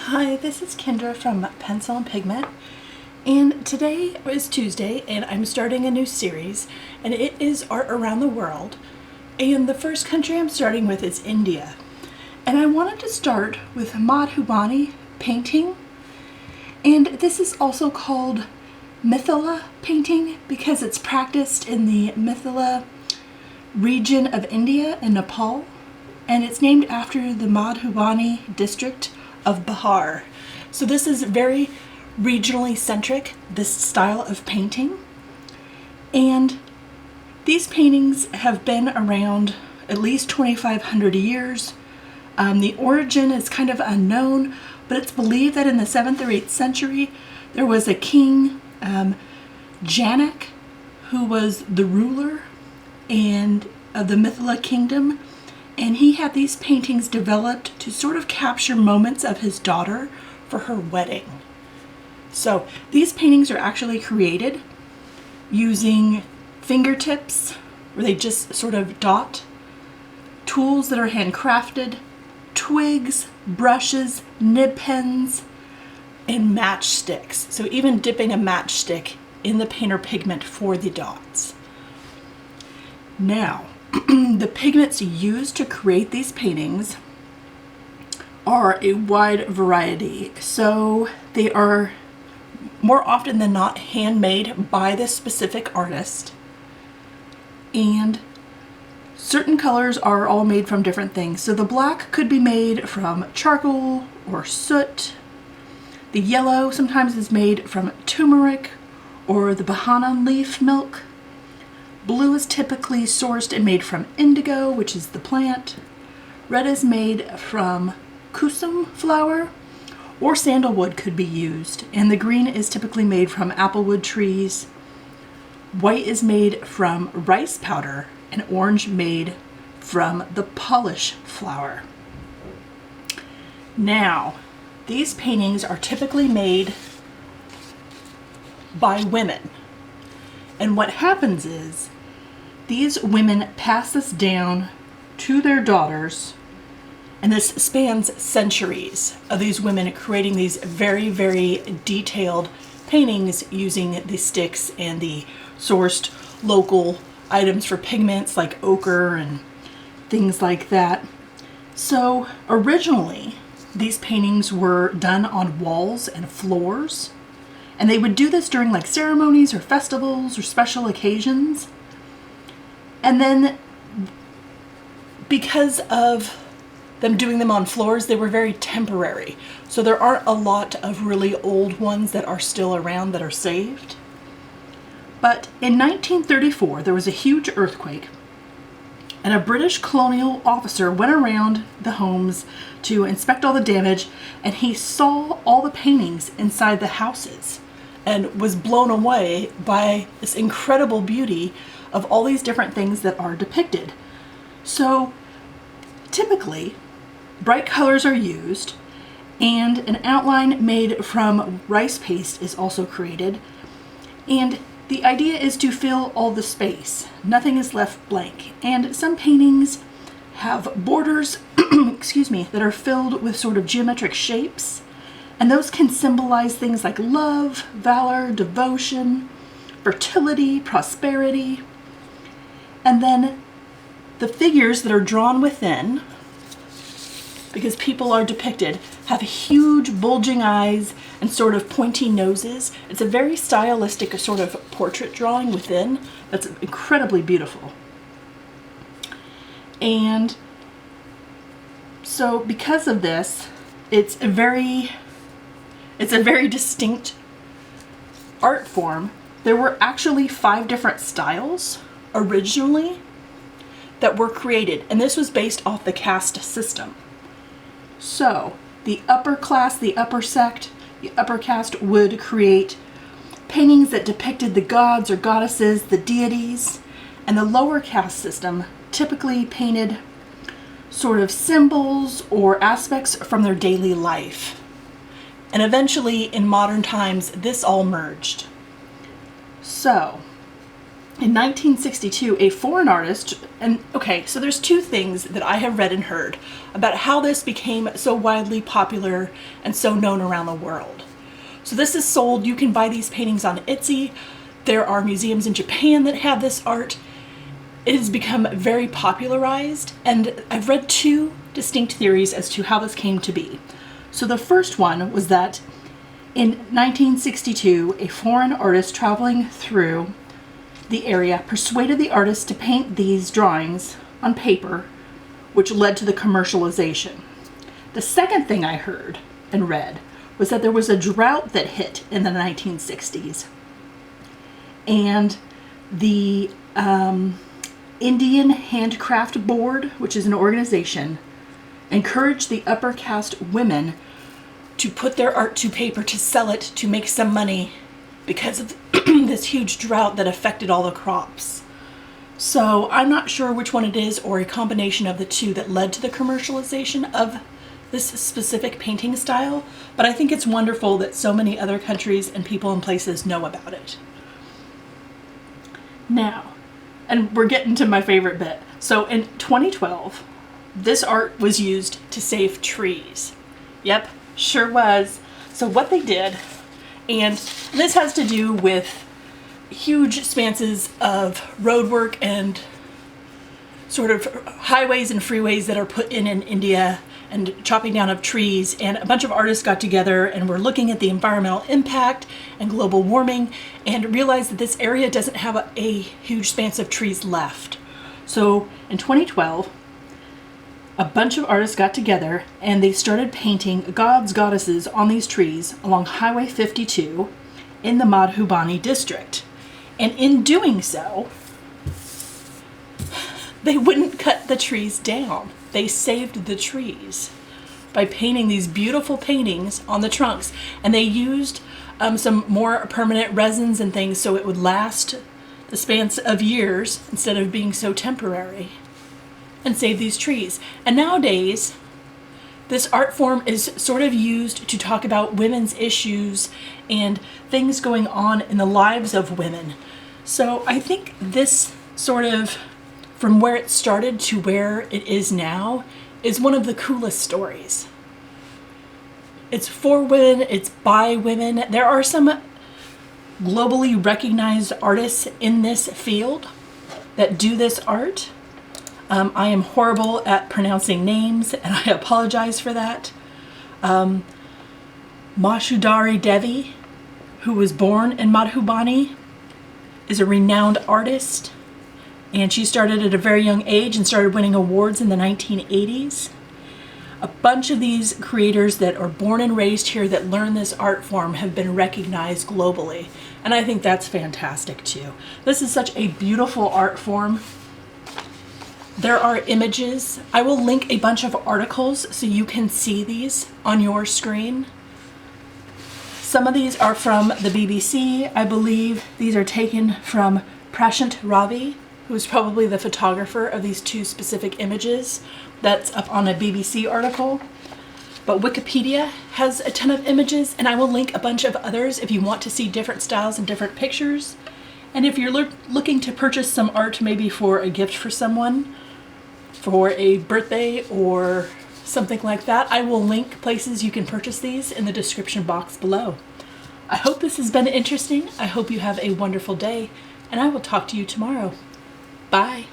Hi, this is Kendra from Pencil and Pigment, and today is Tuesday and I'm starting a new series, and it is art around the world. And the first country I'm starting with is India. And I wanted to start with Madhubani painting, and this is also called Mithila painting because it's practiced in the Mithila region of India and Nepal, and it's named after the Madhubani district of Bihar. So this is very regionally centric, this style of painting. And these paintings have been around at least 2,500 years. The origin is kind of unknown, but it's believed that in the 7th or 8th century there was a king, Janak, who was the ruler of the Mithila kingdom, and he had these paintings developed to sort of capture moments of his daughter for her wedding. So these paintings are actually created using fingertips, where they just sort of dot, tools that are handcrafted, twigs, brushes, nib pens, and matchsticks. So even dipping a matchstick in the paint or pigment for the dots. Now, the pigments used to create these paintings are a wide variety. So they are more often than not handmade by the specific artist, and certain colors are all made from different things. So the black could be made from charcoal or soot. The yellow sometimes is made from turmeric or the bahana leaf milk. Blue is typically sourced and made from indigo, which is the plant. Red is made from kusum flower, or sandalwood could be used. And the green is typically made from applewood trees. White is made from rice powder, and orange made from the polish flower. Now, these paintings are typically made by women. And what happens is, these women pass this down to their daughters, and this spans centuries of these women creating these very, very detailed paintings using the sticks and the sourced local items for pigments like ochre and things like that. So originally, these paintings were done on walls and floors, and they would do this during like ceremonies or festivals or special occasions. And then because of them doing them on floors, they were very temporary. So there aren't a lot of really old ones that are still around that are saved. But in 1934, there was a huge earthquake, and a British colonial officer went around the homes to inspect all the damage, and he saw all the paintings inside the houses and was blown away by this incredible beauty of all these different things that are depicted. So typically, bright colors are used, and an outline made from rice paste is also created. And the idea is to fill all the space. Nothing is left blank. And some paintings have borders, that are filled with sort of geometric shapes. And those can symbolize things like love, valor, devotion, fertility, prosperity. And then the figures that are drawn within, because people are depicted, have huge bulging eyes and sort of pointy noses. It's a very stylistic sort of portrait drawing within that's incredibly beautiful. And so because of this, it's a very distinct art form. There were actually 5 different styles originally that were created, and this was based off the caste system. So the upper class, the upper sect, the upper caste would create paintings that depicted the gods or goddesses, the deities, and the lower caste system typically painted sort of symbols or aspects from their daily life. And eventually, in modern times, this all merged. So In 1962, a foreign artist, and okay, so there's two things that I have read and heard about how this became so widely popular and so known around the world. So this is sold, you can buy these paintings on Etsy. There are museums in Japan that have this art. It has become very popularized, and I've read two distinct theories as to how this came to be. So the first one was that in 1962, a foreign artist traveling through the area persuaded the artist to paint these drawings on paper, which led to the commercialization. The second thing I heard and read was that there was a drought that hit in the 1960s, and the Indian Handcraft Board, which is an organization, encouraged the upper caste women to put their art to paper to sell it to make some money because of this huge drought that affected all the crops. So I'm not sure which one it is, or a combination of the two, that led to the commercialization of this specific painting style, but I think it's wonderful that so many other countries and people and places know about it. Now, and we're getting to my favorite bit. So in 2012, this art was used to save trees. Yep, sure was. So what they did, and this has to do with huge expanses of road work and sort of highways and freeways that are put in India, and chopping down of trees, and a bunch of artists got together and were looking at the environmental impact and global warming, and realized that this area doesn't have a huge expanse of trees left. So in 2012, a bunch of artists got together and they started painting gods, goddesses on these trees along Highway 52 in the Madhubani district. And in doing so, they wouldn't cut the trees down. They saved the trees by painting these beautiful paintings on the trunks. And they used some more permanent resins and things so it would last the span of years instead of being so temporary, and save these trees. And nowadays, this art form is sort of used to talk about women's issues and things going on in the lives of women. So I think this sort of, from where it started to where it is now, is one of the coolest stories. It's for women, it's by women. There are some globally recognized artists in this field that do this art. I am horrible at pronouncing names, and I apologize for that. Mashudari Devi, who was born in Madhubani, is a renowned artist, and she started at a very young age and started winning awards in the 1980s. A bunch of these creators that are born and raised here that learn this art form have been recognized globally, and I think that's fantastic too. This is such a beautiful art form. There are images. I will link a bunch of articles so you can see these on your screen. Some of these are from the BBC. I believe these are taken from Prashant Ravi, who's probably the photographer of these two specific images. That's up on a BBC article. But Wikipedia has a ton of images, and I will link a bunch of others if you want to see different styles and different pictures. And if you're looking to purchase some art, maybe for a gift for someone, for a birthday or something like that, I will link places you can purchase these in the description box below. I hope this has been interesting. I hope you have a wonderful day, and I will talk to you tomorrow. Bye.